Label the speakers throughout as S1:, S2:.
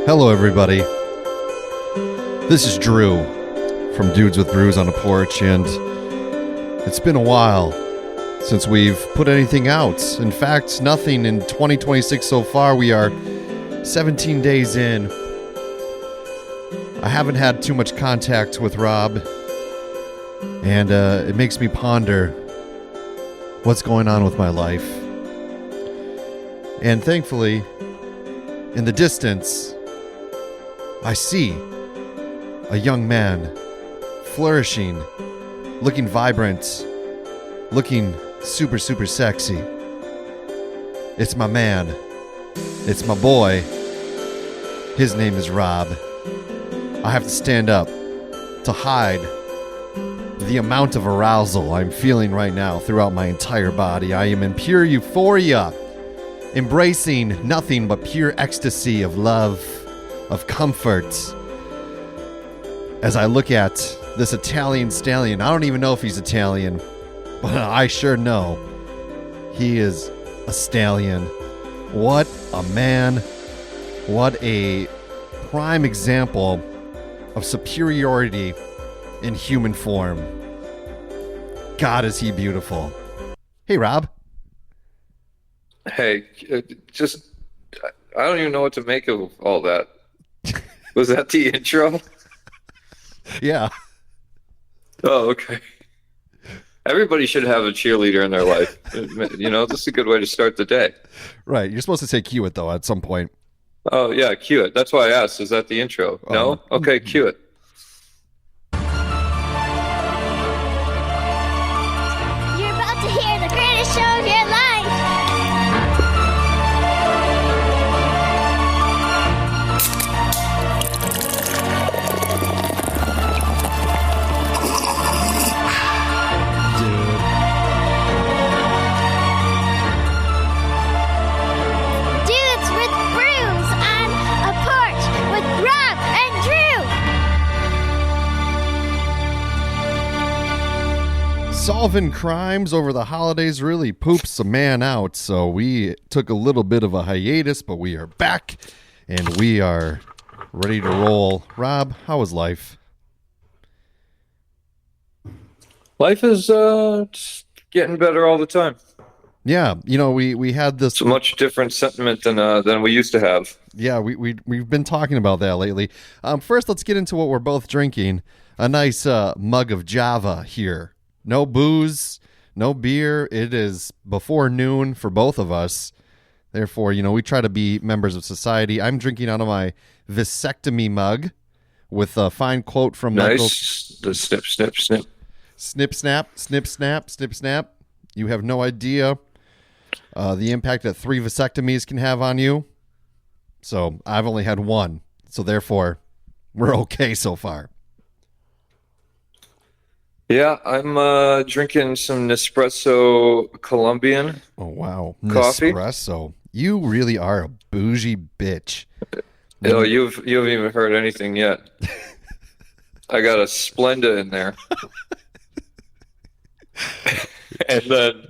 S1: Hello, everybody. This is Drew from Dudes with Brews on a Porch, and it's been a while since we've put anything out. In fact, nothing in 2026 so far. We are 17 days in. I haven't had too much contact with Rob, and it makes me ponder what's going on with my life. And thankfully, in the distance, I see a young man, flourishing, looking vibrant, looking super, super sexy. It's my man. It's my boy. His name is Rob. I have to stand up to hide the amount of arousal I'm feeling right now throughout my entire body. I am in pure euphoria, embracing nothing but pure ecstasy of love, of comfort, as I look at this Italian stallion. I don't even know if he's Italian, but I sure know he is a stallion. What a man. What a prime example of superiority in human form. God, is he beautiful. Hey, Rob.
S2: Hey, I don't even know what to make of all that. Was that the intro?
S1: Yeah.
S2: Oh, okay. Everybody should have a cheerleader in their life. You know, this is a good way to start the day.
S1: Right. You're supposed to say cue it, though, at some point.
S2: Oh, yeah, cue it. That's why I asked. Is that the intro? No? Okay, cue it.
S3: You're about to hear the greatest show of your life. Dudes with Brews on a Porch with Rob and Drew.
S1: Solving crimes over the holidays really poops a man out, so we took a little bit of a hiatus, but we are back, and we are ready to roll. Rob, how was life?
S2: Life is just getting better all the time.
S1: Yeah, you know, we had this...
S2: It's a much different sentiment than we used to have.
S1: Yeah, we've been talking about that lately. First, let's get into what we're both drinking. A nice mug of Java here. No booze, no beer. It is before noon for both of us. Therefore, you know, we try to be members of society. I'm drinking out of my vasectomy mug with a fine quote from Michael.
S2: Nice. The snip, snip, snip.
S1: Snip, snap, snip, snap, snip, snap. You have no idea the impact that 3 vasectomies can have on you. So I've only had one. So therefore, we're okay so far.
S2: Yeah, I'm drinking some Nespresso Colombian.
S1: Oh, wow.
S2: Coffee?
S1: Nespresso. You really are a bougie bitch.
S2: Oh, you haven't even heard anything yet. I got a Splenda in there. And then,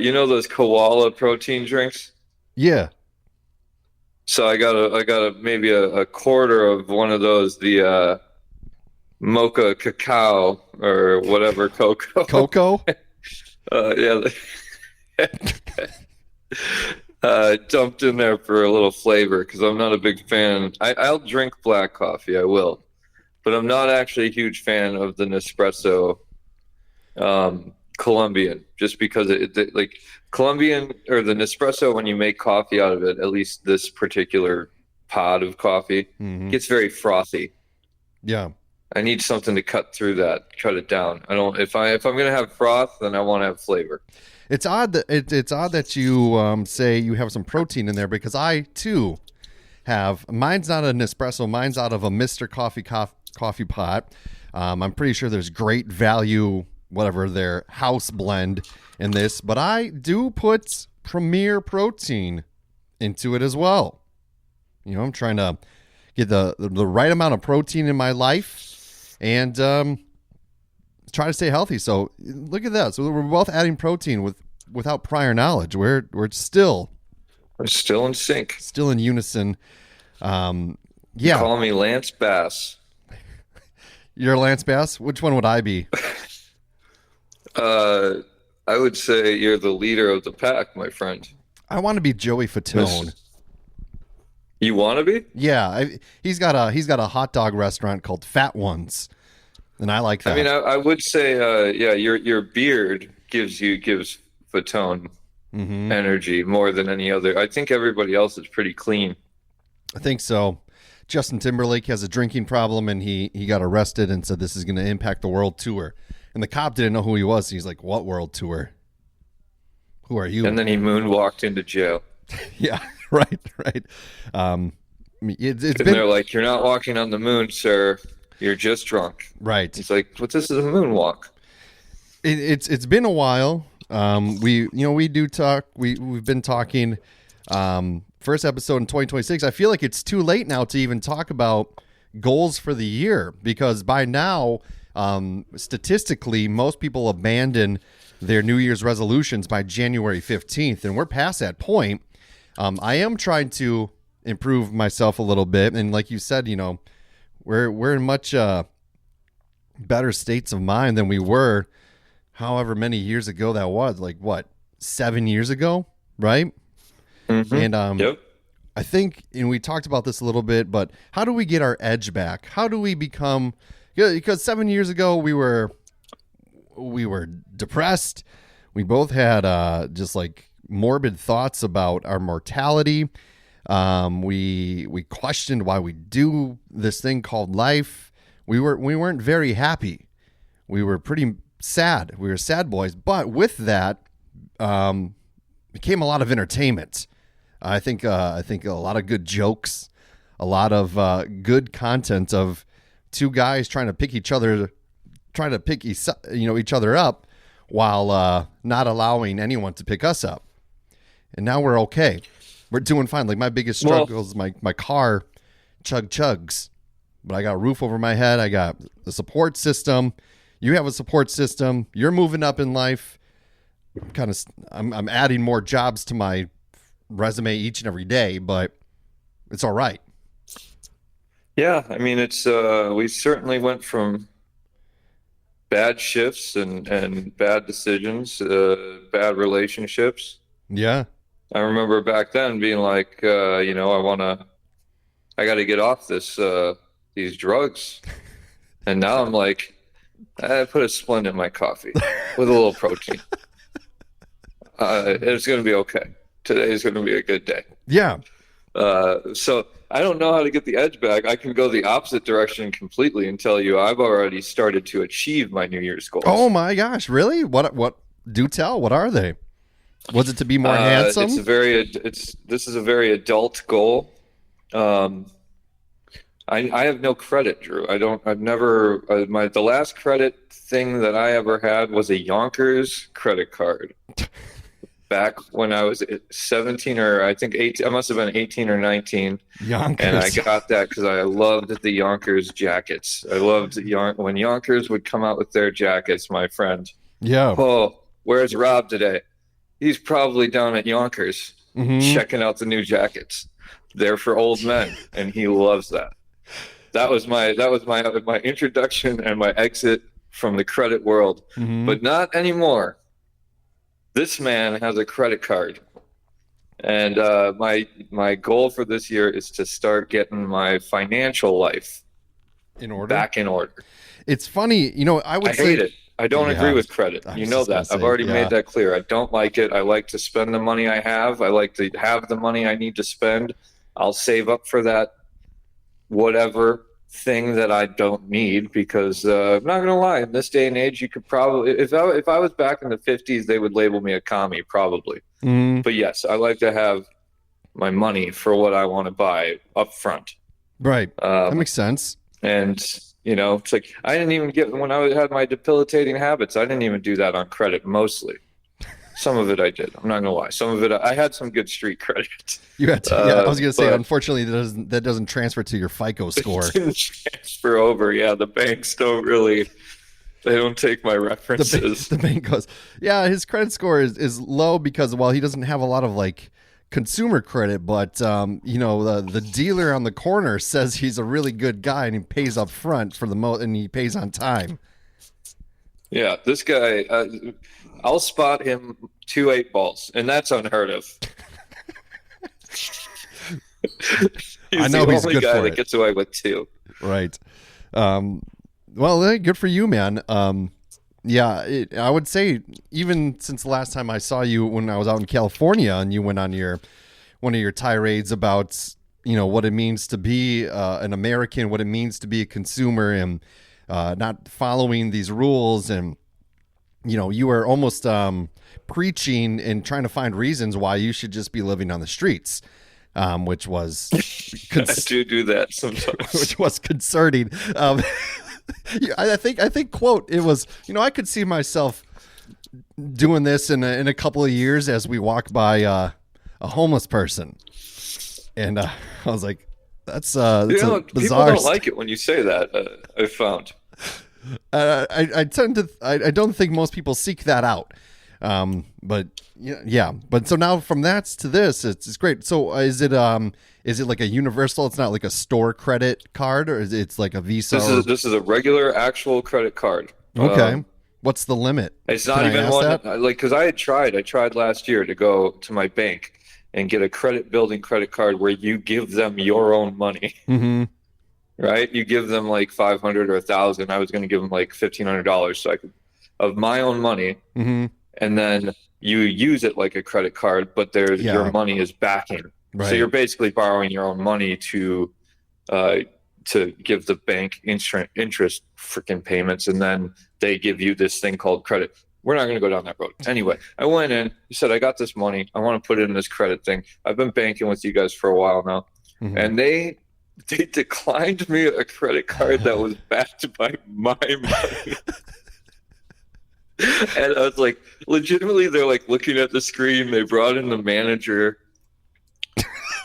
S2: you know those koala protein drinks?
S1: Yeah.
S2: So I got maybe a quarter of one of those, the mocha cacao or whatever cocoa.
S1: Cocoa?
S2: Yeah. Dumped in there for a little flavor because I'm not a big fan. I'll drink black coffee, I will, but I'm not actually a huge fan of the Nespresso Colombian, just because it like Colombian or the Nespresso, when you make coffee out of it, at least this particular pod of coffee, gets very frothy.
S1: Yeah.
S2: I need something to cut through that, cut it down. I don't. If I'm gonna have froth, then I want to have flavor.
S1: It's odd that it's odd that you say you have some protein in there, because I too have. Mine's not a Nespresso. Mine's out of a Mr. Coffee pot. I'm pretty sure there's great value, whatever their house blend in this, but I do put Premier Protein into it as well. You know, I'm trying to get the right amount of protein in my life and try to stay healthy. So look at that. So we're both adding protein without prior knowledge. We're still
S2: in sync,
S1: still in unison. Yeah.
S2: Call me Lance Bass.
S1: You're Lance Bass? Which one would I be?
S2: I would say you're the leader of the pack, my friend.
S1: I want to be Joey Fatone.
S2: You want to be?
S1: Yeah, he's got a hot dog restaurant called Fat Ones, and I like that.
S2: I mean, I would say, yeah, your beard gives Fatone energy more than any other. I think everybody else is pretty clean.
S1: I think so. Justin Timberlake has a drinking problem, and he got arrested and said this is going to impact the world tour. And the cop didn't know who he was. He's like, "What world tour? Who are you?"
S2: And then he moonwalked into jail.
S1: Yeah, right. It's
S2: And
S1: been,
S2: they're like, "You're not walking on the moon, sir. You're just drunk."
S1: right.
S2: He's like, "What? This is a moonwalk."
S1: It's been a while. We do talk. We've been talking. First episode in 2026. I feel like it's too late now to even talk about goals for the year because by now, statistically, most people abandon their New Year's resolutions by January 15th, and we're past that point. I am trying to improve myself a little bit, and like you said, we're in much better states of mind than we were however many years ago that was. Like what, 7 years ago, right? Mm-hmm. And
S2: yep.
S1: I think, and we talked about this a little bit, but how do we get our edge back? How do we become? Because 7 years ago we were depressed. We both had just like morbid thoughts about our mortality. We questioned why we do this thing called life. We weren't very happy. We were pretty sad. We were sad boys. But with that became a lot of entertainment. I think a lot of good jokes, a lot of good content of two guys trying to pick each other up while not allowing anyone to pick us up. And now we're okay. We're doing fine. Like my biggest struggle is my car chugs, but I got a roof over my head. I got a support system. You have a support system. You're moving up in life. I'm adding more jobs to my resume each and every day, but it's all right.
S2: Yeah, I mean, it's we certainly went from bad shifts and bad decisions, bad relationships.
S1: Yeah.
S2: I remember back then being like, I got to get off these drugs. And now I'm like, I put a Splenda in my coffee with a little protein. It's going to be okay. Today is going to be a good day.
S1: Yeah.
S2: So I don't know how to get the edge back. I can go the opposite direction completely and tell you I've already started to achieve my New Year's goals.
S1: Oh my gosh, really? What do tell? What are they? Was it to be more handsome?
S2: This is a very adult goal. I have no credit, Drew. The last credit thing that I ever had was a Yonkers credit card. Back when I was 17 or I think 18, I must have been 18 or 19.
S1: Yonkers.
S2: And I got that because I loved the Yonkers jackets. I loved when Yonkers would come out with their jackets, my friend.
S1: Yeah.
S2: Oh, where's Rob today? He's probably down at Yonkers checking out the new jackets. They're for old men, and he loves that. That was my introduction and my exit from the credit world, but not anymore. This man has a credit card, and my goal for this year is to start getting my financial life back in order.
S1: It's funny, I
S2: hate it. I don't agree with credit. You know that. I've already made that clear. I don't like it. I like to spend the money I have. I like to have the money I need to spend. I'll save up for that whatever thing that I don't need because I'm not going to lie. In this day and age, you could probably, if I was back in the 50s, they would label me a commie probably. But yes, I like to have my money for what I want to buy up front.
S1: Right. That makes sense.
S2: And it's like I didn't even get when I had my debilitating habits. I didn't even do that on credit mostly. Some of it I did. I'm not gonna lie. Some of it I had some good street credit.
S1: You had to, I was gonna say, unfortunately, that doesn't transfer to your FICO score.
S2: It didn't transfer over. Yeah, the banks don't really. They don't take my references.
S1: The bank goes, yeah, his credit score is low because he doesn't have a lot of like consumer credit, but the dealer on the corner says he's a really good guy and he pays up front for and he pays on time.
S2: Yeah, this guy, I'll spot him 2 8-balls, and that's unheard of.
S1: I know he's
S2: the only
S1: good
S2: guy
S1: for
S2: that
S1: it.
S2: gets away with 2.
S1: Right. Well, good for you, man. I would say even since the last time I saw you when I was out in California and you went on one of your tirades about, what it means to be an American, what it means to be a consumer and not following these rules. And, you were almost preaching and trying to find reasons why you should just be living on the streets, which was...
S2: I do that sometimes.
S1: Which was concerning. I think quote, it was, I could see myself doing this in a couple of years as we walk by a homeless person. And I was like, that's a bizarre.
S2: People don't like it when you say that, I've found.
S1: I don't think most people seek that out. But yeah. But so now from that to this, it's great. So is it like a universal? It's not like a store credit card, or is it's like a Visa?
S2: This is a regular actual credit card.
S1: Okay. What's the limit?
S2: It's not even one because I tried last year to go to my bank and get a credit card where you give them your own money.
S1: Mm-hmm.
S2: Right? You give them like $500 or $1,000. I was going to give them like $1,500 so I could of my own money.
S1: Mm-hmm.
S2: And then you use it like a credit card, but your money is backing.
S1: Right.
S2: So you're basically borrowing your own money to give the bank interest freaking payments, and then they give you this thing called credit. We're not going to go down that road. Anyway, I went in, said, I got this money. I want to put it in this credit thing. I've been banking with you guys for a while now.
S1: Mm-hmm.
S2: And they declined me a credit card that was backed by my money. And I was like, legitimately, they're like looking at the screen. They brought in the manager,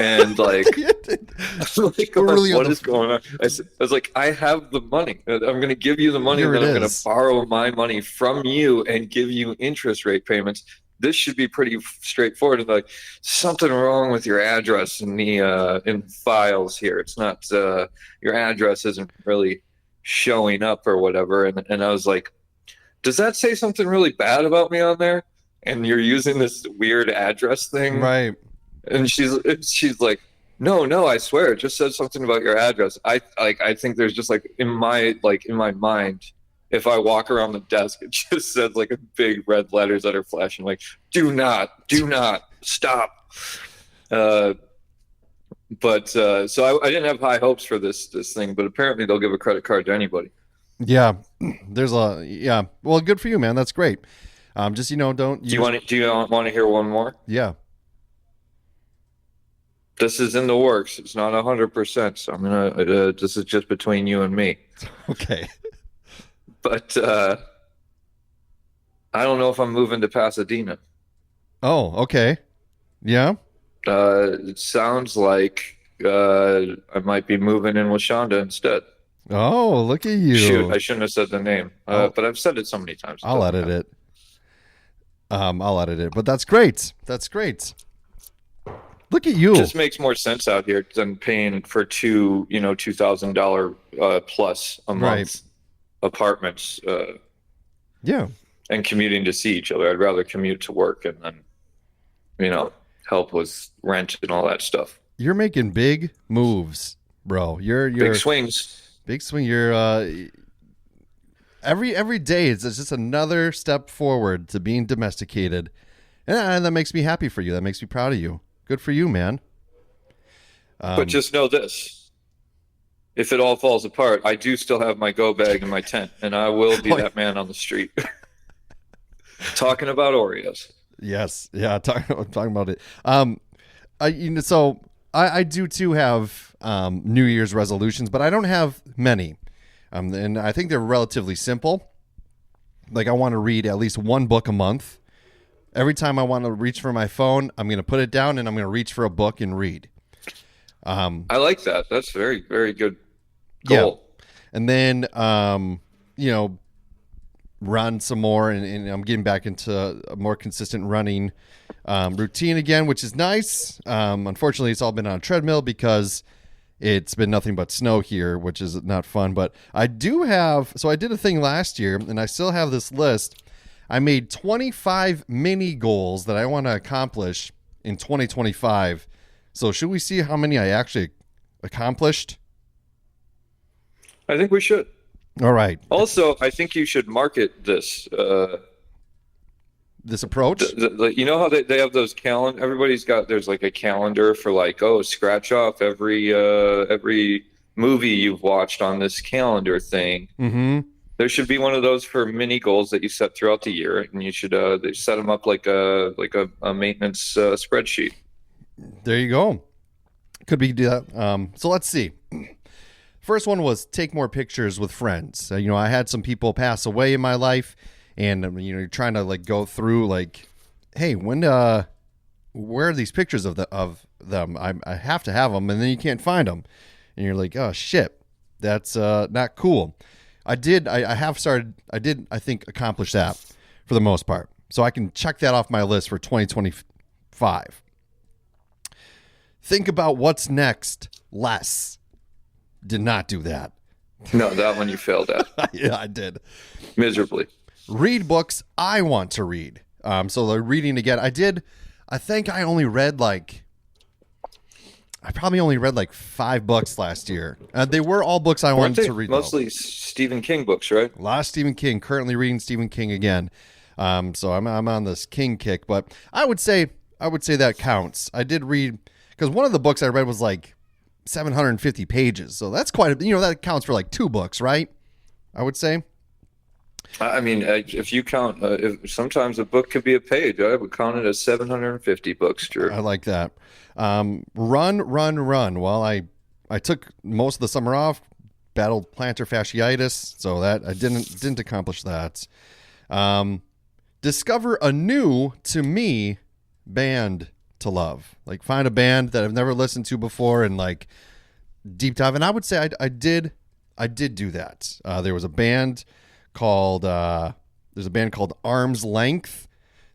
S2: and like, what is going on? I was like, I have the money. I'm going to give you the money, and then I'm going to borrow my money from you and give you interest rate payments. This should be pretty straightforward. And like, something wrong with your address in the in files here. It's not your address isn't really showing up or whatever. And I was like, does that say something really bad about me on there? And you're using this weird address thing,
S1: right?
S2: And she's like, no, I swear, it just says something about your address. I think there's just like in my mind, if I walk around the desk, it just says like a big red letters that are flashing like, do not stop. So I didn't have high hopes for this thing, but apparently they'll give a credit card to anybody.
S1: Yeah, well, good for you, man. That's great. Just don't.
S2: Do you want to hear one more?
S1: Yeah.
S2: This is in the works. It's not 100%. So I'm gonna. This is just between you and me.
S1: Okay.
S2: But I don't know if I'm moving to Pasadena.
S1: Oh, okay. Yeah.
S2: It sounds like I might be moving in with Shonda instead.
S1: Oh, look at you.
S2: Shoot, I shouldn't have said the name. But I've said it so many times.
S1: I'll edit it. I'll edit it. But that's great. That's great. Look at you.
S2: It just makes more sense out here than paying for two, $2,000 plus a month apartments.
S1: Yeah.
S2: And commuting to see each other. I'd rather commute to work and then, help with rent and all that stuff.
S1: You're making big moves, bro. You're
S2: big swings.
S1: Big swing. You're every day it's just another step forward to being domesticated, and that makes me happy for you. That makes me proud of you. Good for you, man.
S2: But just know this: if it all falls apart, I do still have my go bag in my tent, and I will be that man on the street talking about Oreos.
S1: Yes, yeah, talking about it. So I do too have New Year's resolutions, but I don't have many. And I think they're relatively simple. Like I want to read at least one book a month. Every time I want to reach for my phone, I'm going to put it down and I'm going to reach for a book and read.
S2: I like that. That's very, very good goal.
S1: Yeah. And then, run some more, and I'm getting back into a more consistent running. Routine again, which is nice. Unfortunately, it's all been on a treadmill because it's been nothing but snow here, which is not fun. But I do have, so I did a thing last year, and I still have this list. I made 25 mini goals that I want to accomplish in 2025. So should we see how many I actually accomplished?
S2: I think we should.
S1: All right.
S2: Also, I think you should market this.
S1: This approach?
S2: You know how they have those calendar? Everybody's got, there's like a calendar for like, oh, scratch off every movie you've watched on this calendar thing.
S1: Mm-hmm.
S2: There should be one of those for mini goals that you set throughout the year, and you should they set them up like a maintenance spreadsheet.
S1: There you go. Could be do that. So let's see. First one was take more pictures with friends. I had some people pass away in my life, and you're trying to like go through like, hey, where are these pictures of them? I have to have them, and then you can't find them, and you're like, oh shit, that's not cool. I did I think accomplish that for the most part. So I can check that off my list for 2025. Think about what's next. Less. Did not do that.
S2: No, that one you failed at.
S1: Yeah, I did.
S2: Miserably.
S1: Read books I want to read. So the reading again. I think I only read I probably only read like 5 books last year. They were all books I wanted to read.
S2: Mostly
S1: though.
S2: Stephen King books, right?
S1: A lot of Stephen King. Currently reading Stephen King again. So I'm on this King kick, but I would say that counts. I did read, because one of the books I read was like 750 pages. So that's quite that counts for like 2 books, right? I would say.
S2: I mean, if you count, sometimes a book could be a page. I would count it as 750 books, Drew.
S1: I like that. Run. Well, I took most of the summer off, battled plantar fasciitis, so that I didn't accomplish that. Discover a new, to me, band to love. Like find a band that I've never listened to before and like deep dive. And I would say I did do that. There was a band called Arm's Length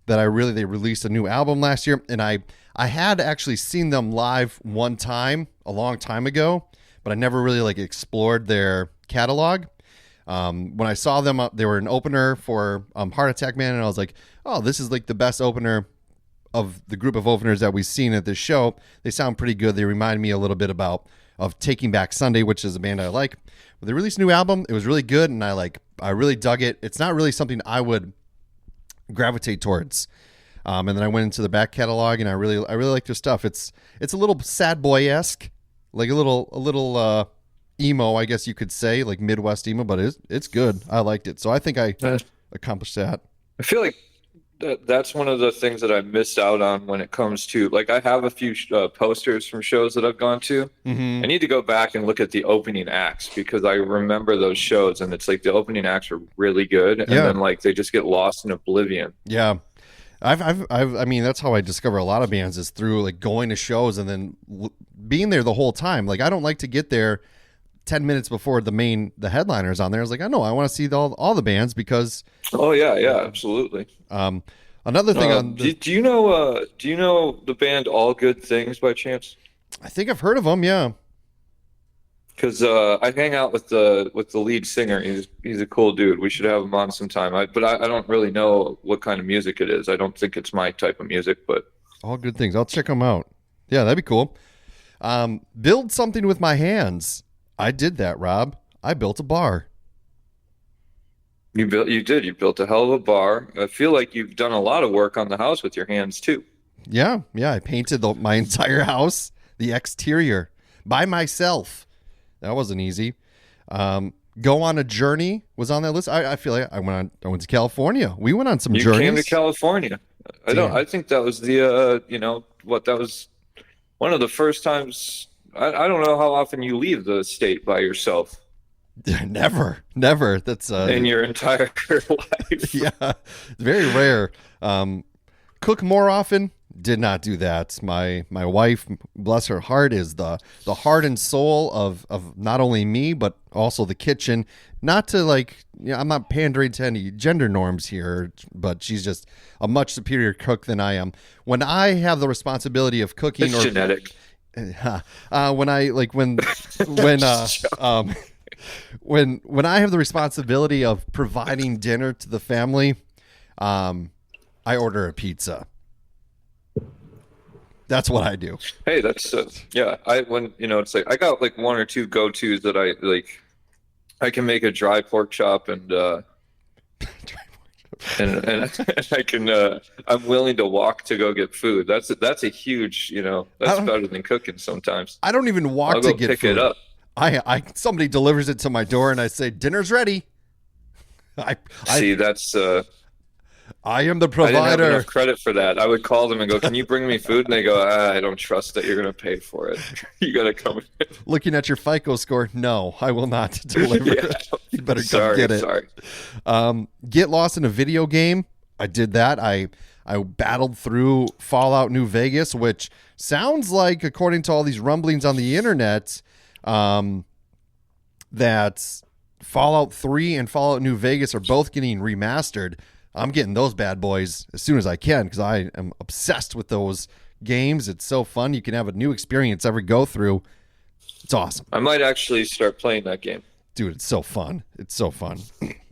S1: that they released a new album last year, and I had actually seen them live one time a long time ago, but I never really like explored their catalog. When I saw them, they were an opener for Heart Attack Man, and I was like, oh, this is like the best opener of the group of openers that we've seen at this show. They sound pretty good. They remind me a little bit of Taking Back Sunday, which is a band I like. But they released a new album. It was really good, and I really dug it. It's not really something I would gravitate towards. And then I went into the back catalog, and I really like their stuff. It's a little sad boy-esque, like a little emo, I guess you could say, like Midwest emo, but it's good. I liked it. So I think I accomplished that.
S2: I feel like that's one of the things that I missed out on when it comes to, like, I have a few posters from shows that I've gone to.
S1: Mm-hmm.
S2: I need to go back and look at the opening acts because I remember those shows, and it's like the opening acts are really good, and then like they just get lost in oblivion.
S1: Yeah. I mean, that's how I discover a lot of bands is through like going to shows and then being there the whole time. Like I don't like to get there 10 minutes before the headliner's on there. I was like, I want to see all the bands because.
S2: Oh yeah, absolutely.
S1: Another thing
S2: do you know the band All Good Things by chance?
S1: I think I've heard of them. Yeah.
S2: Because I hang out with the lead singer. He's a cool dude. We should have him on sometime. But I don't really know what kind of music it is. I don't think it's my type of music. But
S1: All Good Things. I'll check them out. Yeah, that'd be cool. Build something with my hands. I did that, Rob. I built a bar.
S2: You built a hell of a bar. I feel like you've done a lot of work on the house with your hands too.
S1: Yeah. I painted my entire house, the exterior, by myself. That wasn't easy. Go on a journey was on that list. I feel like I went to California. We went on some journeys.
S2: You came to California. I think that was the that was one of the first times. I don't know how often you leave the state by yourself.
S1: Never. That's
S2: in your entire life.
S1: Yeah, very rare. Cook more often. Did not do that. My wife, bless her heart, is the heart and soul of not only me but also the kitchen. Not to I'm not pandering to any gender norms here, but she's just a much superior cook than I am. When I have the responsibility of cooking,
S2: It's genetic.
S1: When I when I have the responsibility of providing dinner to the family, I order a pizza. That's what I do.
S2: Hey, that's yeah. It's like I got like one or two go-tos that I like. I can make a dry pork chop and and I can. I'm willing to walk to go get food. That's a huge. That's better than cooking sometimes.
S1: I don't even walk
S2: I'll
S1: to
S2: go
S1: get
S2: pick
S1: food.
S2: it up.
S1: I somebody delivers it to my door and I say dinner's ready.
S2: See, that's.
S1: I am the
S2: I didn't have
S1: provider.
S2: enough credit for that. I would call them and go, "Can you bring me food?" And they go, "I don't trust that you're going to pay for it. You got to come."
S1: Looking at your FICO score, no, I will not deliver.
S2: Yeah.
S1: You better come get it.
S2: Sorry.
S1: Get lost in a video game. I did that. I battled through Fallout New Vegas, which sounds like, according to all these rumblings on the internet, that Fallout 3 and Fallout New Vegas are both getting remastered. I'm getting those bad boys as soon as I can because I am obsessed with those games. It's so fun. You can have a new experience every go through. It's awesome.
S2: I might actually start playing that game.
S1: Dude, it's so fun. It's so fun.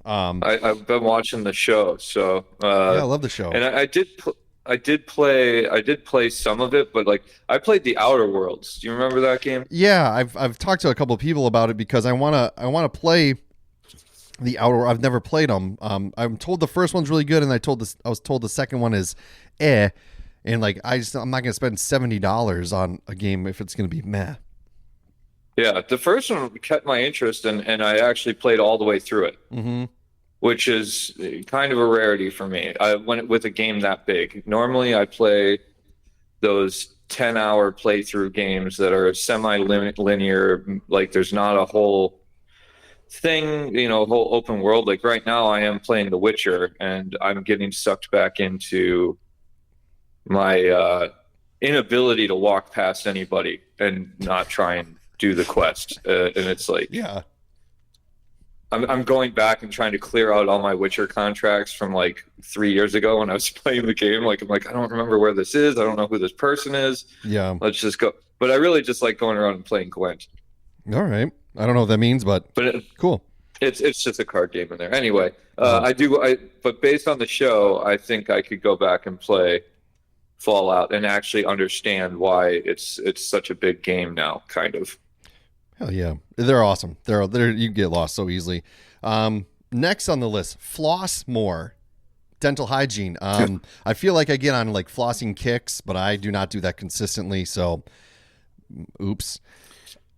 S2: I've been watching the show, so
S1: Yeah, I love the show.
S2: and I did play some of it, but like I played the Outer Worlds. Do you remember that game?
S1: Yeah, I've talked to a couple of people about it because I wanna play the Outer. I've never played them. I'm told the first one's really good, and I was told the second one is and like I'm not gonna spend $70 on a game if it's gonna be meh.
S2: Yeah, the first one kept my interest, and I actually played all the way through it, which is kind of a rarity for me. With a game that big. Normally, I play those 10-hour playthrough games that are semi-linear, like there's not a whole thing, whole open world. Like right now I am playing The Witcher and I'm getting sucked back into my inability to walk past anybody and not try and do the quest. And it's like,
S1: Yeah.
S2: I'm going back and trying to clear out all my Witcher contracts from like 3 years ago when I was playing the game. Like, I'm like, I don't remember where this is. I don't know who this person is.
S1: Yeah.
S2: Let's just go. But I really just like going around and playing Gwent.
S1: All right. I don't know what that means, but cool.
S2: It's just a card game in there. Anyway, but based on the show, I think I could go back and play Fallout and actually understand why it's such a big game now, kind of.
S1: Hell yeah. They're awesome. They're you get lost so easily. Next on the list, floss more. Dental hygiene. I feel like I get on like flossing kicks, but I do not do that consistently, so oops.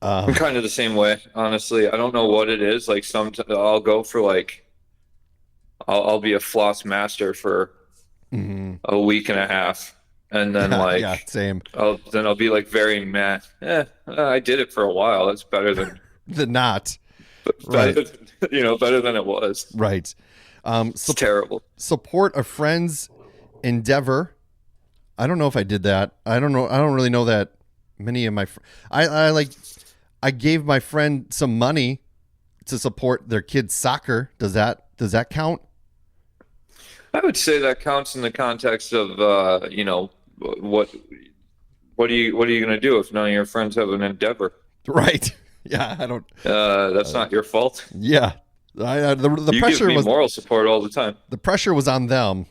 S2: I'm kind of the same way, honestly. I don't know what it is. Like I'll go for like I'll be a floss master for a week and a half, and then
S1: yeah, same.
S2: I'll be like very meh. I did it for a while. That's better than
S1: the not.
S2: Better,
S1: Right.
S2: Better than it was.
S1: Right.
S2: It's terrible.
S1: Support a friend's endeavor. I don't know if I did that. I don't know. I don't really know that many of my. I gave my friend some money to support their kids' soccer. Does that count?
S2: I would say that counts in the context of what are you going to do if none of your friends have an endeavor?
S1: Right. Yeah, I don't.
S2: That's not your fault.
S1: Yeah, the
S2: You
S1: pressure
S2: give me
S1: was
S2: moral support all the time.
S1: the pressure was on them,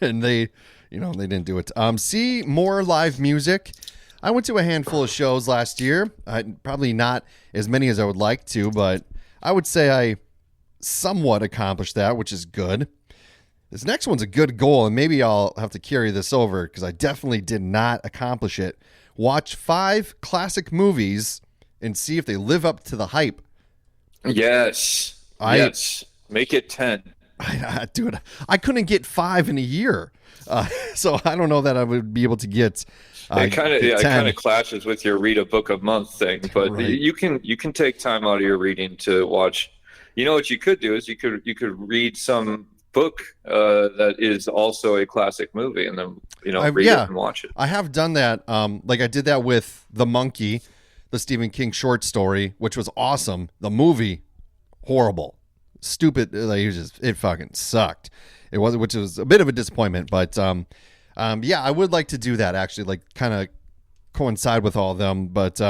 S1: and they didn't do it. See more live music. I went to a handful of shows last year. Probably not as many as I would like to, but I would say I somewhat accomplished that, which is good. This next one's a good goal, and maybe I'll have to carry this over because I definitely did not accomplish it. Watch 5 classic movies and see if they live up to the hype.
S2: Yes. Yes. Make it 10.
S1: Dude, I couldn't get 5 in a year. So I don't know that I would be able to get
S2: it kind of clashes with your read a book a month thing, but
S1: Right.
S2: you can take time out of your reading to watch. You know what you could do is you could read some book that is also a classic movie, and then read it and watch it.
S1: I have done that. Like I did that with The Monkey, the Stephen King short story, which was awesome. The movie, horrible, stupid. Like it fucking sucked. It was, which was a bit of a disappointment. But yeah, I would like to do that actually, like kind of coincide with all of them. But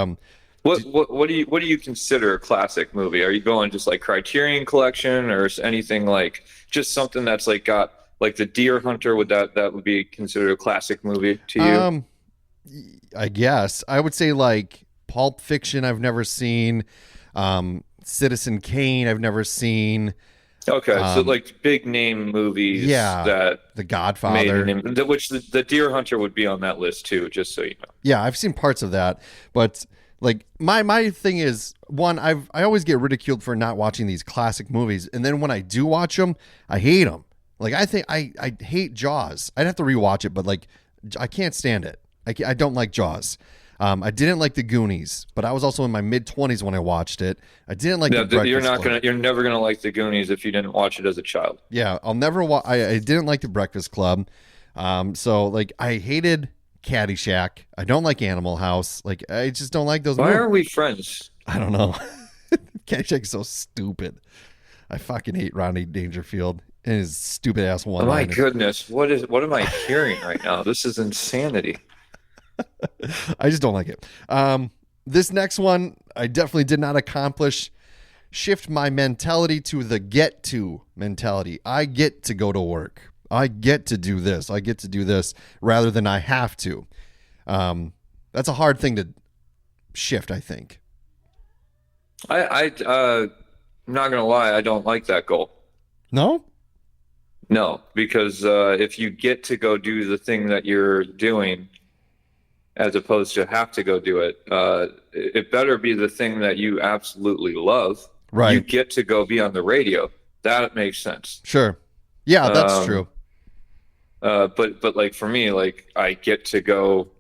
S2: what do you consider a classic movie? Are you going just like Criterion Collection, or anything like just something that's like got like The Deer Hunter? That would be considered a classic movie to you?
S1: I guess I would say like Pulp Fiction. I've never seen. Citizen Kane. I've never seen.
S2: Okay, so like big name movies.
S1: Yeah,
S2: that
S1: The Godfather,
S2: which the Deer Hunter would be on that list too. Just so you know.
S1: Yeah, I've seen parts of that, but like my thing is, one, I always get ridiculed for not watching these classic movies, and then when I do watch them, I hate them. Like I think I hate Jaws. I'd have to rewatch it, but like I can't stand it. I don't like Jaws. I didn't like The Goonies, but I was also in my mid-20s when I watched it. I didn't like The Breakfast Club.
S2: You're never gonna like The Goonies if you didn't watch it as a child.
S1: Yeah, I'll never watch. I didn't like The Breakfast Club. So like I hated Caddyshack. I don't like Animal House. Like I just don't like those.
S2: Why
S1: movies.
S2: are we friends?
S1: I don't know. Caddyshack's so stupid. I fucking hate Rodney Dangerfield and his stupid ass one.
S2: Oh my goodness, what am I hearing right now? This is insanity.
S1: I just don't like it. This next one, I definitely did not accomplish. Shift my mentality to the get to mentality. I get to go to work. I get to do this. I get to do this rather than I have to. That's a hard thing to shift, I think.
S2: I'm not gonna lie, I don't like that goal. No, because if you get to go do the thing that you're doing, as opposed to have to go do it, it better be the thing that you absolutely love.
S1: Right.
S2: You get to go be on the radio. That makes sense.
S1: Sure. Yeah, that's true.
S2: But like for me, like I get to go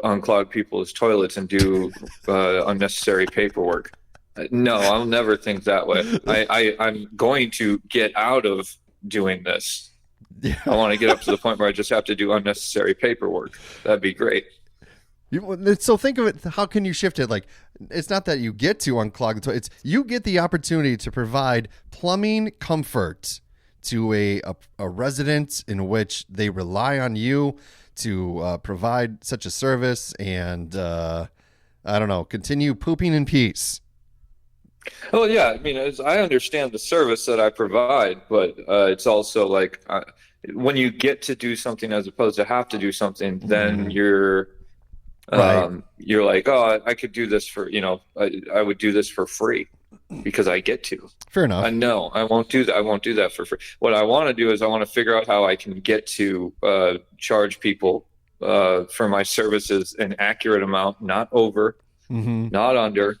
S2: unclog people's toilets and do unnecessary paperwork. No, I'll never think that way. I'm going to get out of doing this.
S1: Yeah.
S2: I want to get up to the point where I just have to do unnecessary paperwork. That'd be great.
S1: So think of it. How can you shift it? Like, it's not that you get to unclog the toilet. It's you get the opportunity to provide plumbing comfort to a resident in which they rely on you to provide such a service, and I don't know, continue pooping in peace.
S2: Oh yeah, I mean, I understand the service that I provide, but it's also like when you get to do something as opposed to have to do something, then you're like, oh, I could do this for, I would do this for free because I get to.
S1: Fair enough.
S2: No, I won't do that. I won't do that for free. What I want to do is I want to figure out how I can get to charge people for my services an accurate amount, not over, not under.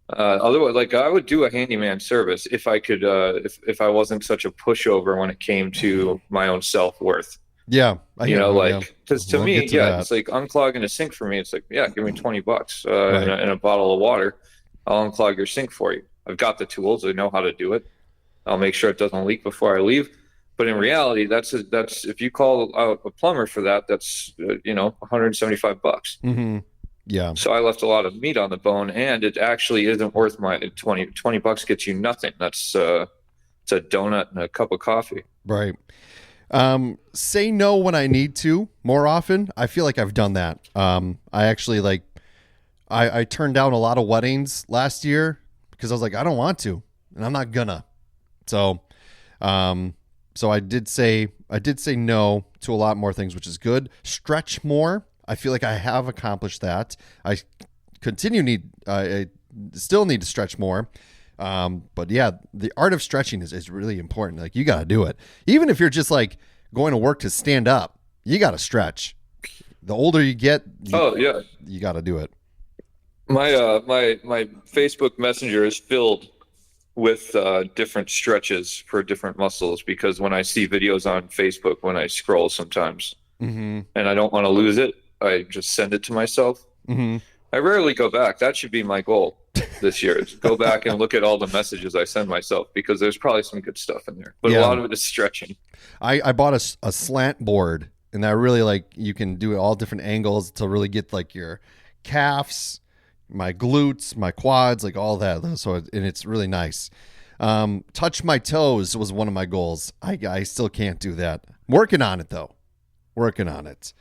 S2: Otherwise, like I would do a handyman service if I could, if I wasn't such a pushover when it came to my own self-worth.
S1: Yeah,
S2: because to me, it's like unclogging a sink for me. It's like, yeah, give me $20 and a bottle of water. I'll unclog your sink for you. I've got the tools. I know how to do it. I'll make sure it doesn't leak before I leave. But in reality, that's if you call out a plumber for that, that's $175.
S1: Yeah.
S2: So I left a lot of meat on the bone, and it actually isn't worth my $20 gets you nothing. That's it's a donut and a cup of coffee.
S1: Right. Say no when I need to more often. I feel like I've done that. I actually I turned down a lot of weddings last year because I was like, I don't want to, and I'm not gonna. So I did say no to a lot more things, which is good. Stretch more. I feel like I have accomplished that. I still need to stretch more. But yeah, the art of stretching is really important. Like you got to do it. Even if you're just like going to work to stand up, you got to stretch. The older you get, you got to do it.
S2: My Facebook Messenger is filled with different stretches for different muscles, because when I see videos on Facebook, when I scroll sometimes, and I don't want to lose it, I just send it to myself. I rarely go back. That should be my goal. this year. Go back and look at all the messages I send myself, because there's probably some good stuff in there, but a lot of it is stretching.
S1: I bought a slant board, and I really like, you can do all different angles to really get like your calves, my glutes, my quads, like all that. So, and it's really nice. Touch my toes was one of my goals. I still can't do that. Working on it though. Working on it.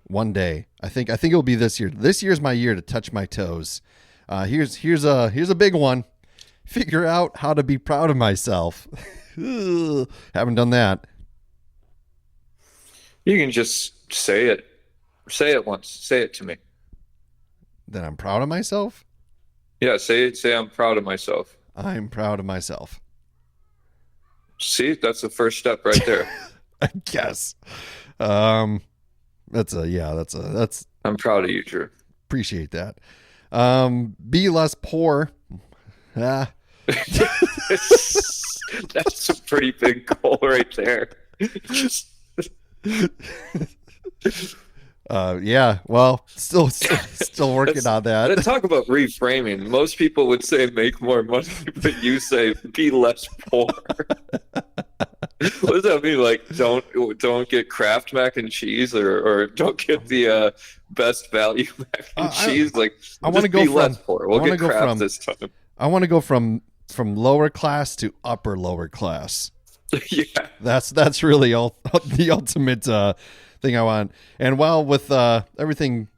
S1: One day. I think it'll be this year. This year's my year to touch my toes. Here's a big one. Figure out how to be proud of myself. Haven't done that.
S2: You can just say it. Say it once. Say it to me.
S1: That I'm proud of myself?
S2: Yeah, say it. Say I'm proud of myself.
S1: I'm proud of myself.
S2: See, that's the first step right there.
S1: I guess. That's
S2: I'm proud of you, Drew.
S1: Appreciate that. Be less poor.
S2: That's a pretty big goal right there.
S1: Yeah, well, still working on that.
S2: Let's talk about reframing. Most people would say make more money, but you say be less poor. What does that mean? Like, don't get Kraft mac and cheese, or don't get the best value mac and cheese. Like,
S1: I want to go
S2: be
S1: from
S2: less poor. We'll get Kraft this time.
S1: I want to go from lower class to upper lower class.
S2: Yeah,
S1: that's really the ultimate thing I want. And while with everything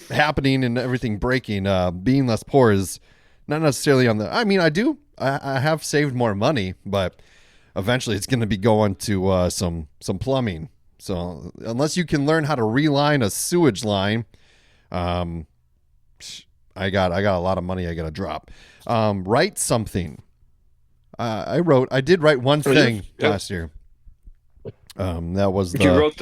S1: happening and everything breaking, being less poor is not necessarily on the. I mean, I have saved more money, but eventually it's going to be going to some plumbing. So unless you can learn how to reline a sewage line, I got a lot of money I got to drop. Write something. I did write one thing last year. That was
S2: you wrote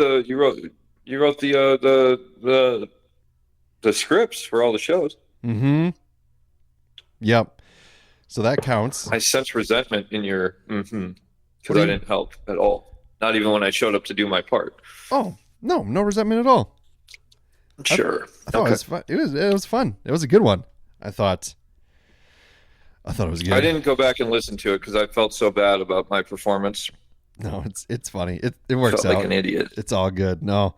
S2: the scripts for all the shows.
S1: Mm-hmm. Yep. So that counts.
S2: I sense resentment in your because I didn't help at all. Not even when I showed up to do my part.
S1: Oh, no resentment at all.
S2: Sure.
S1: I thought it was fun. It was fun. It was a good one. I thought it was good.
S2: I didn't go back and listen to it because I felt so bad about my performance.
S1: No, it's funny. It works
S2: felt
S1: out.
S2: like an idiot.
S1: It's all good. No.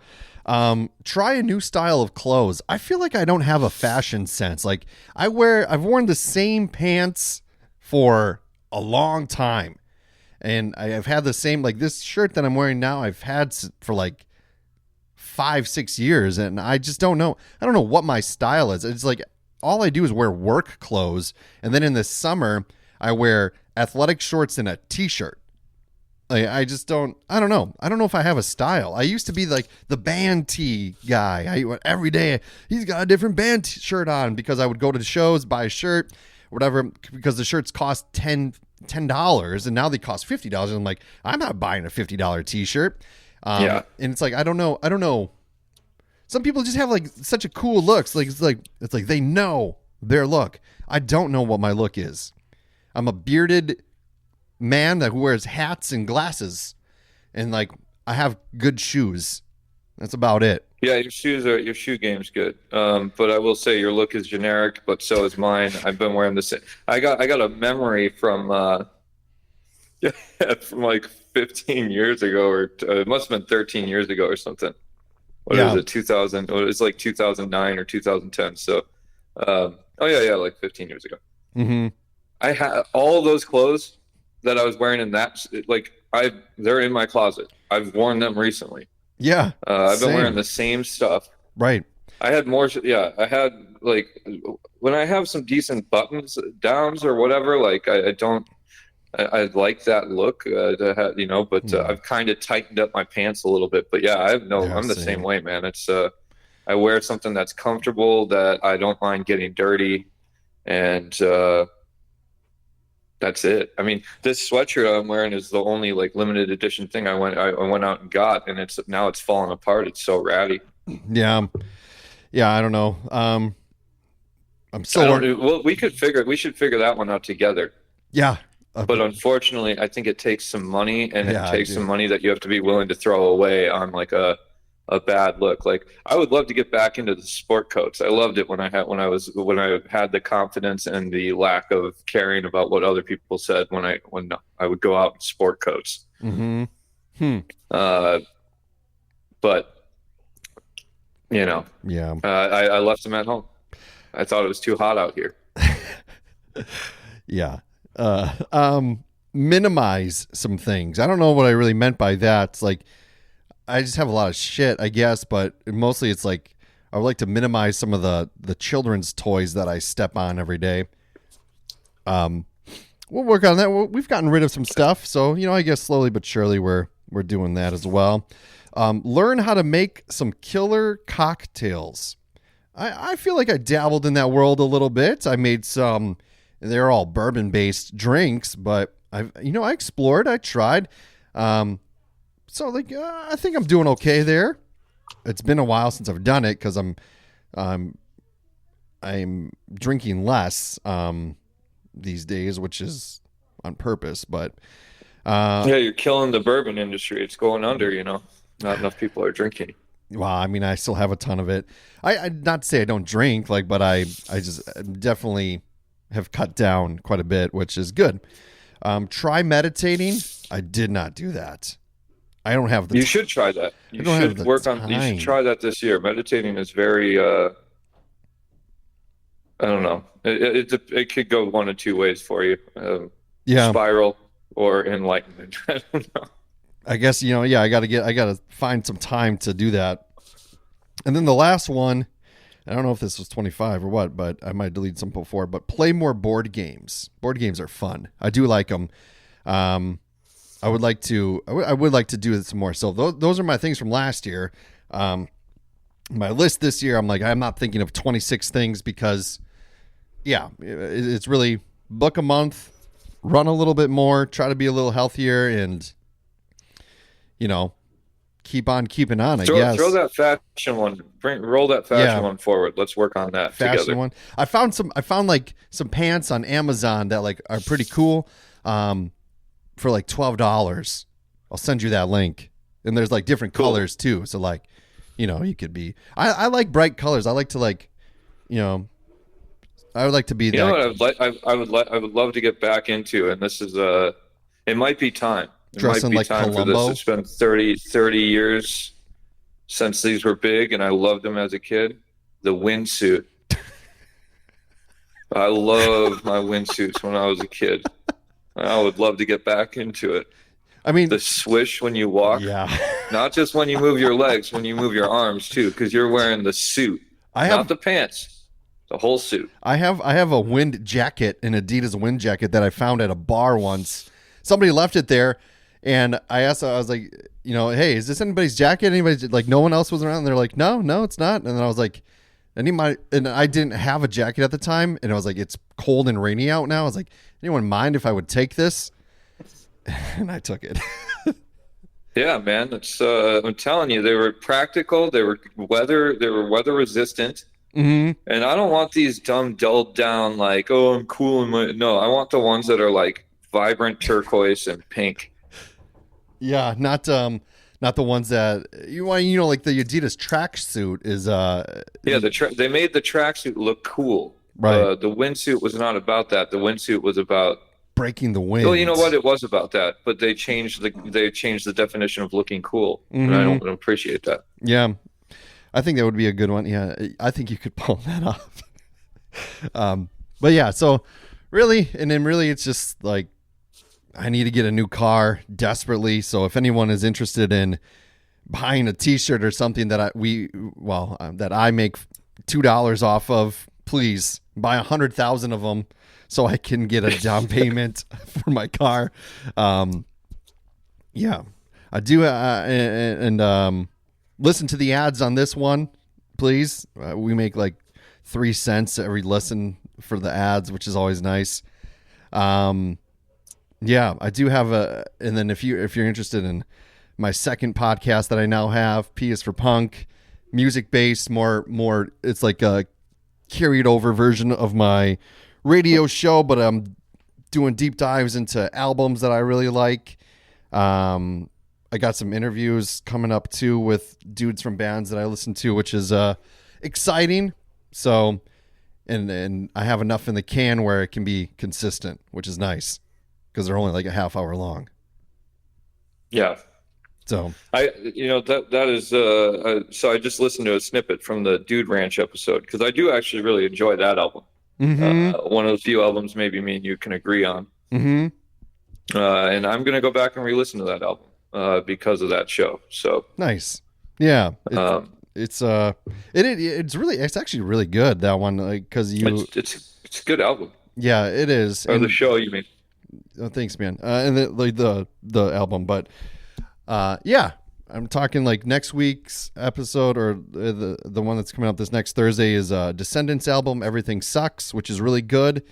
S1: Try a new style of clothes. I feel like I don't have a fashion sense. Like I've worn the same pants for a long time. And I've had the same, like this shirt that I'm wearing now, I've had for like 5-6 years, and I just don't know. I don't know what my style is. It's like all I do is wear work clothes, and then in the summer I wear athletic shorts and a t-shirt. Like I don't know. I don't know if I have a style. I used to be like the band tee guy. Every day he's got a different band shirt on because I would go to the shows, buy a shirt, whatever, because the shirts cost $10 and now they cost $50. And I'm like, I'm not buying a $50 t-shirt. And it's like, I don't know. Some people just have like such a cool looks. Like it's like they know their look. I don't know what my look is. I'm a bearded man that wears hats and glasses, and like I have good shoes. That's about it.
S2: Yeah, your shoe game's good. But I will say your look is generic, but so is mine. I've been wearing the same. I got a memory from from like 15 years ago, or it must have been 13 years ago or something. What is it? 2000? It's like 2009 or 2010. So, like 15 years ago.
S1: Mm-hmm.
S2: I had all those clothes that I was wearing in that, like they're in my closet. I've worn them recently.
S1: Yeah.
S2: I've been wearing the same stuff.
S1: Right.
S2: I had more. Yeah. I had like, when I have some decent buttons downs or whatever, like I like that look to have, but I've kind of tightened up my pants a little bit, but yeah, I'm the same way, man. It's, I wear something that's comfortable, that I don't mind getting dirty, and, that's it. I mean, this sweatshirt I'm wearing is the only like limited edition thing I went out and got, and it's falling apart. It's so ratty.
S1: Yeah. I don't know. I'm still.
S2: Well, we should figure that one out together.
S1: Yeah.
S2: But unfortunately, I think it takes some money, and it takes some money that you have to be willing to throw away on like a a bad look. Like I would love to get back into the sport coats. I loved it when I had the confidence and the lack of caring about what other people said when I would go out in sport coats. But you know,
S1: yeah,
S2: I left them at home. I thought it was too hot out here.
S1: Yeah. Minimize some things. I don't know what I really meant by that. It's like, I just have a lot of shit, I guess, but mostly it's like, I would like to minimize some of the children's toys that I step on every day. We'll work on that. We've gotten rid of some stuff. So, you know, I guess slowly but surely we're doing that as well. Learn how to make some killer cocktails. I feel like I dabbled in that world a little bit. I made some, they're all bourbon-based drinks, but I explored, I tried. So like, I think I'm doing okay there. It's been a while since I've done it because I'm drinking less these days, which is on purpose. But
S2: yeah, you're killing the bourbon industry. It's going under. You know, not enough people are drinking.
S1: Well, I mean, I still have a ton of it. I not to say I don't drink, like, but I just definitely have cut down quite a bit, which is good. Try meditating. I did not do that. I don't have the.
S2: You should try that. You should work on. You should try that this year. Meditating is very. I don't know. It could go one of two ways for you. Spiral or enlightenment. I don't know.
S1: I guess, you know, yeah, I got to find some time to do that. And then the last one, I don't know if this was 25 or what, but I might delete some before, but play more board games. Board games are fun. I do like them. I would like to do some more. So those are my things from last year. My list this year, I'm not thinking of 26 things because it's really book a month, run a little bit more, try to be a little healthier, and you know, keep on keeping on, I guess.
S2: Throw that fashion one. Roll that fashion one forward. Let's work on that together.
S1: One. I found like some pants on Amazon that like are pretty cool for like $12. I'll send you that link. And there's like different colors too. So like, you know, you could be I like bright colors. I like to like, you know, I would like to be
S2: you know what I would love to get back into, and this is it might be time. It
S1: dressing
S2: might be
S1: like
S2: time
S1: Columbo.
S2: for this. It's been 30 years since these were big, and I loved them as a kid. The windsuit. I loved my windsuits when I was a kid. I would love to get back into it.
S1: I mean,
S2: the swish when you walk.
S1: Yeah.
S2: Not just when you move your legs, when you move your arms too, because you're wearing the suit, not the pants. The whole suit. I have
S1: a wind jacket, an Adidas wind jacket that I found at a bar once. Somebody left it there. And I asked, I was like, you know, hey, is this anybody's jacket? Anybody, like, no one else was around? And they're like, no, it's not. And then I was like, and I didn't have a jacket at the time. And I was like, it's cold and rainy out now. I was like, anyone mind if I would take this? And I took it.
S2: Yeah, man. It's I'm telling you, they were practical. They were weather resistant.
S1: Mm-hmm.
S2: And I don't want these dumb, dulled down, like, oh, I'm cool. No, I want the ones that are like vibrant turquoise and pink.
S1: Yeah, not the ones that you want. You know, like the Adidas tracksuit is.
S2: They made the tracksuit look cool.
S1: Right.
S2: The windsuit was not about that. The windsuit was about
S1: breaking the wind.
S2: Well, you know what? It was about that, but they changed the definition of looking cool,
S1: mm-hmm.
S2: and I don't appreciate that.
S1: Yeah, I think that would be a good one. Yeah, I think you could pull that off. But yeah, so really, it's just like. I need to get a new car desperately. So if anyone is interested in buying a T-shirt or something that I make $2 off of, please buy 100,000 of them so I can get a down payment for my car. Yeah, I do. And listen to the ads on this one, please. We make like 3 cents every listen for the ads, which is always nice. Yeah, I do have and then if you're interested in my second podcast that I now have, P is for Punk, music based, more it's like a carried over version of my radio show, but I'm doing deep dives into albums that I really like. I I got some interviews coming up too with dudes from bands that I listen to, which is exciting. So, and I have enough in the can where it can be consistent, which is nice because they're only like a half hour long.
S2: Yeah.
S1: So
S2: that is so I just listened to a snippet from the Dude Ranch episode because I do actually really enjoy that album. One of the few albums maybe me and you can agree on. And I'm gonna go back and re-listen to that album because of that show. So
S1: nice. Yeah. It's actually really good, that one, like, because
S2: it's a good album.
S1: Yeah, it is.
S2: Or the show, you mean?
S1: Oh, thanks, man. And the album, but yeah, I'm talking like next week's episode or the one that's coming up this next Thursday is Descendants album, Everything Sucks, which is really good.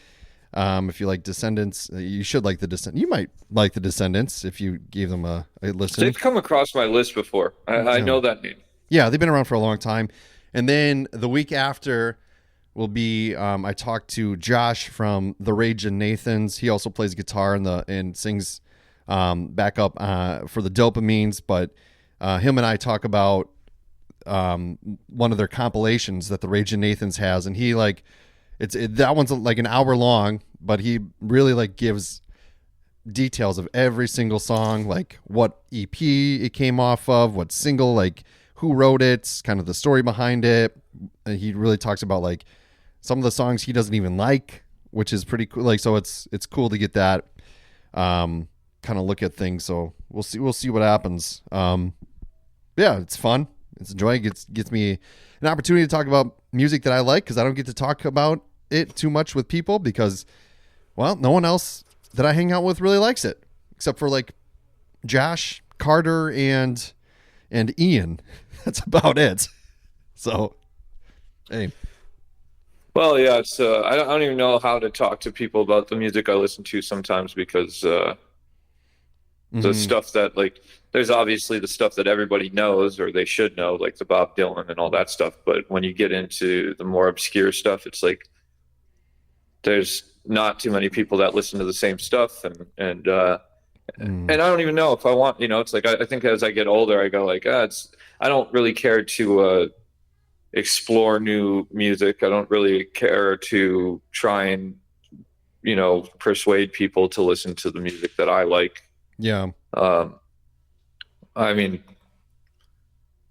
S1: If you like Descendants, you should like the Descendants. You might like the Descendants if you gave them a listen.
S2: They've come across my list before. I know that name.
S1: Yeah, they've been around for a long time. And then the week after will be I talked to Josh from The Rage and Nathans. He also plays guitar and sings backup for the Dopamines. But him and I talk about one of their compilations that The Rage and Nathans has, and he that one's like an hour long, but he really like gives details of every single song, like what EP it came off of, what single, like who wrote it, kind of the story behind it. And he really talks about like some of the songs he doesn't even like, which is pretty cool. Like, so it's cool to get that kind of look at things. So we'll see what happens. Yeah, it's fun. It's enjoying. Gets me an opportunity to talk about music that I like, because I don't get to talk about it too much with people because, well, no one else that I hang out with really likes it except for like Josh, Carter, and Ian. That's about it. So, hey.
S2: Well, yeah, it's I don't even know how to talk to people about the music I listen to sometimes because the stuff that, like, there's obviously the stuff that everybody knows or they should know, like the Bob Dylan and all that stuff. But when you get into the more obscure stuff, it's like there's not too many people that listen to the same stuff, and I don't even know if I want. It's like I think as I get older, I go like, I don't really care to explore new music. I don't really care to try and persuade people to listen to the music that I like.
S1: Yeah.
S2: I mean,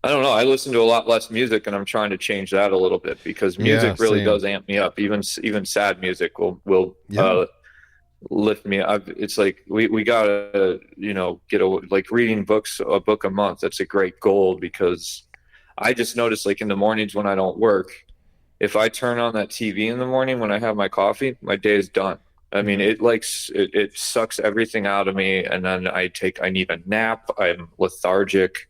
S2: I don't know. I listen to a lot less music, and I'm trying to change that a little bit because music really does amp me up. Even sad music will lift me up. It's like we gotta get like reading a book a month. That's a great goal because I just notice, like, in the mornings when I don't work, if I turn on that TV in the morning when I have my coffee, my day is done. I mean, it sucks everything out of me, and then I need a nap. I'm lethargic.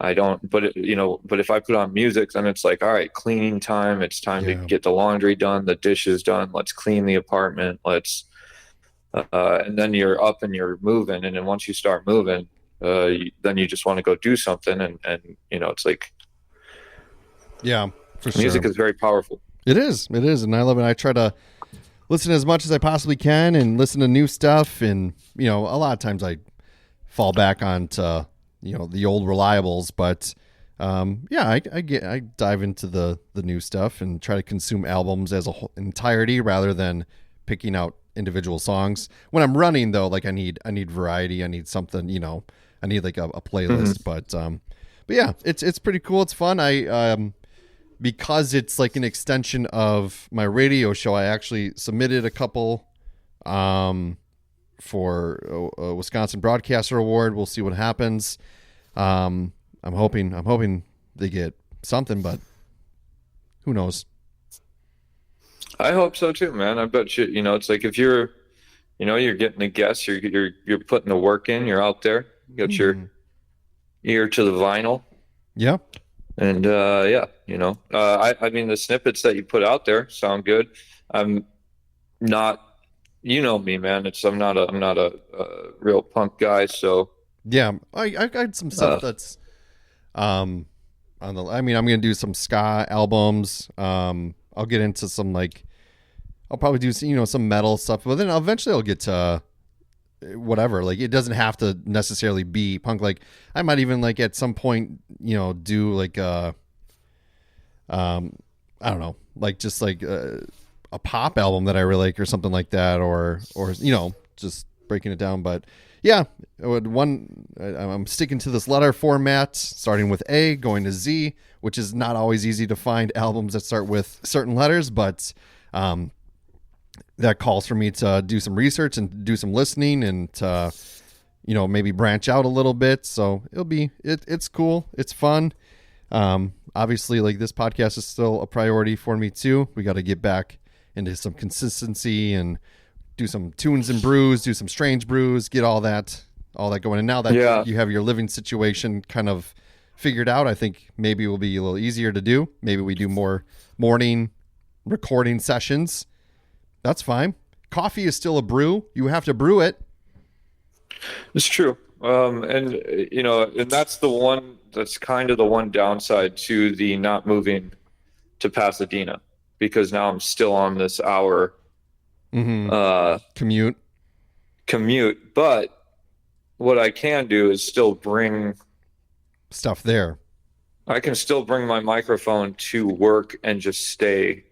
S2: I don't, but if I put on music, then it's like, all right, cleaning time. It's time to get the laundry done, the dishes done. Let's clean the apartment. And then you're up and you're moving. And then once you start moving, then you just want to go do something. And it's like,
S1: yeah, for sure.
S2: Music is very powerful.
S1: It is. And I love it. I try to listen as much as I possibly can and listen to new stuff. And, a lot of times I fall back onto, the old reliables, but, I dive into the new stuff and try to consume albums as a whole entirety rather than picking out individual songs. When I'm running though, like I need variety. I need something, I need like a playlist, but yeah, it's pretty cool. It's fun. I, because it's like an extension of my radio show, I actually submitted a couple for a Wisconsin Broadcaster Award. We'll see what happens. I'm hoping they get something, but who knows?
S2: I hope so too, man. I bet you. It's like if you're getting a guess, you're putting the work in. You're out there. You got your ear to the vinyl.
S1: Yeah.
S2: And I mean, the snippets that you put out there sound good. I'm not, me, man. I'm not a real punk guy. So
S1: yeah, I got some stuff that's I'm gonna do some ska albums. I'll get into some, like, I'll probably do some metal stuff, but then eventually I'll get to whatever. Like, it doesn't have to necessarily be punk. Like, I might even like at some point, do like I don't know, like just like a pop album that I really like or something like that, or just breaking it down. But yeah, I'm sticking to this letter format, starting with A, going to Z, which is not always easy to find albums that start with certain letters, but that calls for me to do some research and do some listening and to, maybe branch out a little bit. So it's cool. It's fun. Obviously, like, this podcast is still a priority for me too. We got to get back into some consistency and do some tunes and brews, do some strange brews, get all that going. And now that you have your living situation kind of figured out, I think maybe it will be a little easier to do. Maybe we do more morning recording sessions. That's fine. Coffee is still a brew. You have to brew it.
S2: It's true. And that's kind of the one downside to the not moving to Pasadena, because now I'm still on this hour commute. But what I can do is still bring
S1: stuff there.
S2: I can still bring my microphone to work and just stay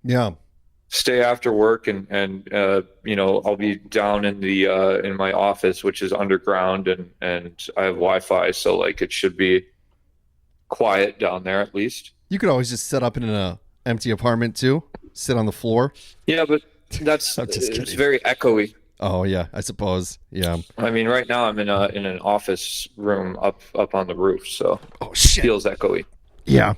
S2: after work, and I'll be down in the in my office, which is underground, and I have Wi-Fi, so like it should be quiet down there at least.
S1: You could always just set up in an empty apartment too, sit on the floor.
S2: Yeah, but it's very echoey.
S1: Oh yeah, I suppose. Yeah.
S2: I mean, right now I'm in an office room up on the roof, so
S1: it
S2: feels echoey.
S1: Yeah.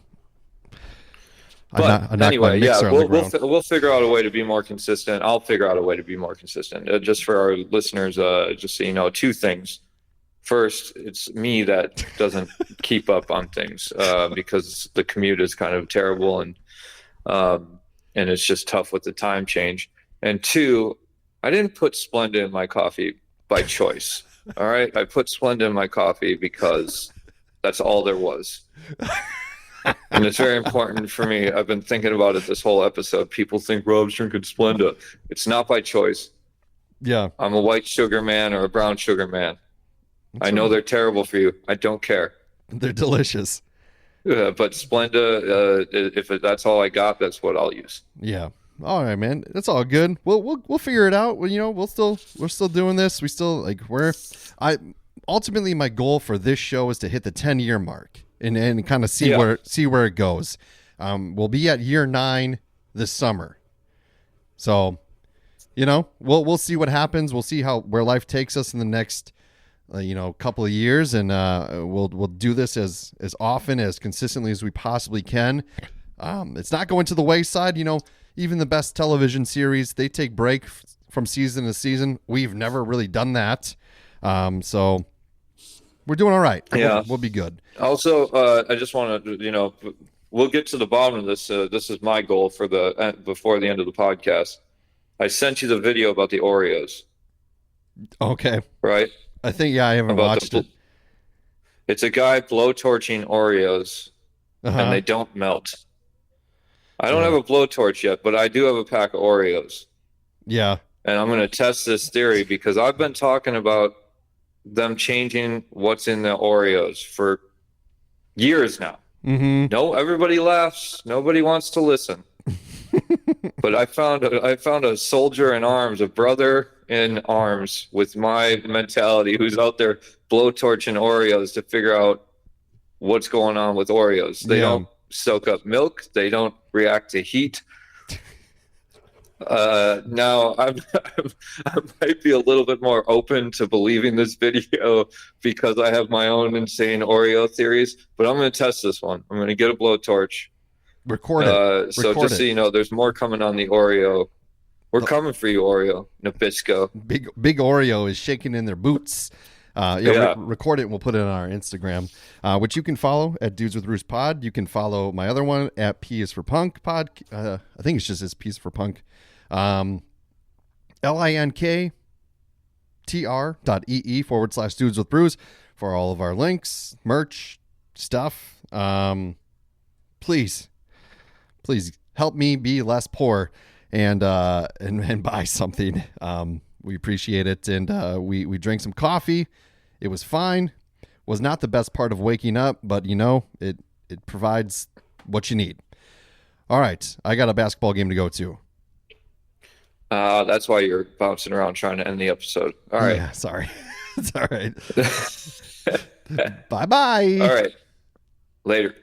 S2: But anyway, we'll figure out a way to be more consistent. I'll figure out a way to be more consistent. Just for our listeners, just so you know, two things. First, it's me that doesn't keep up on things because the commute is kind of terrible, and it's just tough with the time change. And two, I didn't put Splenda in my coffee by choice. All right, I put Splenda in my coffee because that's all there was. And it's very important for me. I've been thinking about it this whole episode. People think Rob's drinking Splenda. It's not by choice.
S1: Yeah.
S2: I'm a white sugar man or a brown sugar man. I know they're terrible for you. I don't care.
S1: They're delicious.
S2: But Splenda, if that's all I got, that's what I'll use.
S1: Yeah. All right, man. That's all good. We'll figure it out. Well, we're still doing this. We still ultimately my goal for this show is to hit the 10-year mark. And kind of see where it goes. We'll be at year 9 this summer, so we'll see what happens. We'll see where life takes us in the next couple of years, and we'll do this as often, as consistently as we possibly can. It's not going to the wayside. Even the best television series, they take break from season to season. We've never really done that, so. We're doing all right.
S2: Yeah.
S1: We'll be good.
S2: Also, I just want to, we'll get to the bottom of this. This is my goal for before the end of the podcast. I sent you the video about the Oreos.
S1: Okay.
S2: Right?
S1: I think, I haven't watched it.
S2: It's a guy blowtorching Oreos, and they don't melt. I don't have a blowtorch yet, but I do have a pack of Oreos.
S1: Yeah.
S2: And I'm going to test this theory because I've been talking about them changing what's in the Oreos for years now.
S1: Mm-hmm.
S2: No, everybody laughs. Nobody wants to listen. But I found a soldier in arms, a brother in arms with my mentality, who's out there blowtorching Oreos to figure out what's going on with Oreos. They don't soak up milk. They don't react to heat. Now I might be a little bit more open to believing this video because I have my own insane Oreo theories, but I'm going to test this one. I'm going to get a blowtorch.
S1: Record it.
S2: So just so you know, there's more coming on the Oreo. We're coming for you, Oreo Nabisco.
S1: Big Oreo is shaking in their boots. Record it and we'll put it on our Instagram, which you can follow at Dudes with Roost Pod. You can follow my other one at P is for Punk Pod. I think it's just P is for Punk. linktr.ee/Dudes with Brews for all of our links, merch, stuff. Please help me be less poor and buy something. We appreciate it. And we drank some coffee. It was fine. Was not the best part of waking up, but, it provides what you need. All right. I got a basketball game to go to.
S2: That's why you're bouncing around trying to end the episode. All right.
S1: Yeah, sorry. It's all right. Bye-bye.
S2: All right. Later.